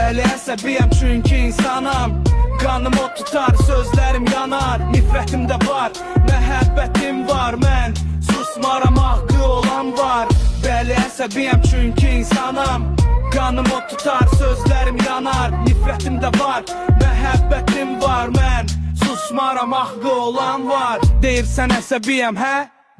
Bəli əsəbiyəm çünki insanam. Qanım o tutar, sözlərim yanar. Nifrətimdə var, məhəbbətim var. Mən susmaram, haqqı olan var. Bəli əsəbiyəm çünki insanam. Qanım o tutar, sözlərim yanar. Nifrətimdə var, məhəbbətim var. Mən susmaram, haqqı olan var. Deyirsən əsəbiyəm, hə?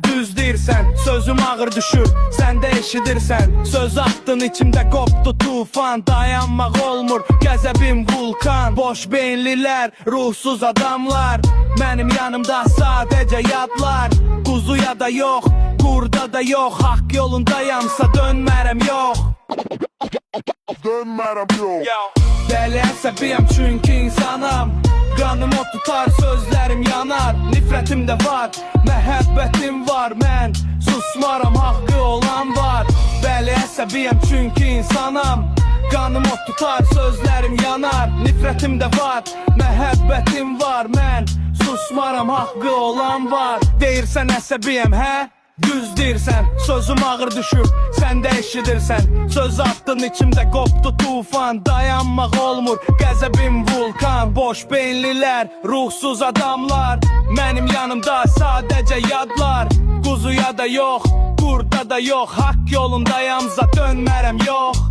Düz deyirsən, sözüm ağır düşür, sən də eşidirsən. Söz atdın, içimdə qopdu tufan. Dayanmaq olmur, qəzəbim vulkan. Boş beyinlilər, ruhsuz adamlar. Mənim yanımda sadəcə yadlar. Quzuya da yox, qurda da yox. Haqq yolundayamsa dönmərəm yox. Dönmərəm yox. Bəli əsəbiyəm çünki insanam. Qanım o tutar, sözlərim yanar. Nifrətim də var, məhəbbətim var. Mən susmaram, haqqı olan var. Bəli əsəbiyəm çünki insanam. Qanım o tutar, sözlərim yanar. Nifrətim də var, məhəbbətim var. Mən susmaram, haqqı olan var. Deyirsən əsəbiyəm, hə? Düz deyirsən, sözüm ağır düşür, sən də eşidirsən. Söz atdın, içimdə qopdu tufan. Dayanmaq olmur, qəzəbim vulkan. Boş beyinlilər, ruhsuz adamlar. Mənim yanımda sadəcə yadlar. Quzuya da yox, qurda da yox. Haqq yolundayamsa dönmərəm yox.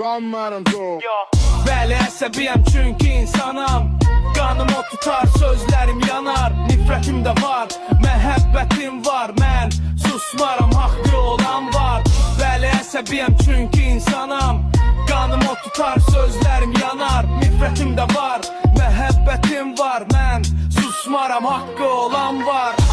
Dönmərəm yox. Bəli əsəbiyəm çünki insanam. Qanım o tutar, sözlərim yanar. Nifrətim də var, məhəbbətim var. Mən susmaram, haqqı olan var. Bəli əsəbiyəm çünki insanam. Qanım o tutar, sözlərim yanar. Nifrətim də var, məhəbbətim var. Mən susmaram, haqqı olan var.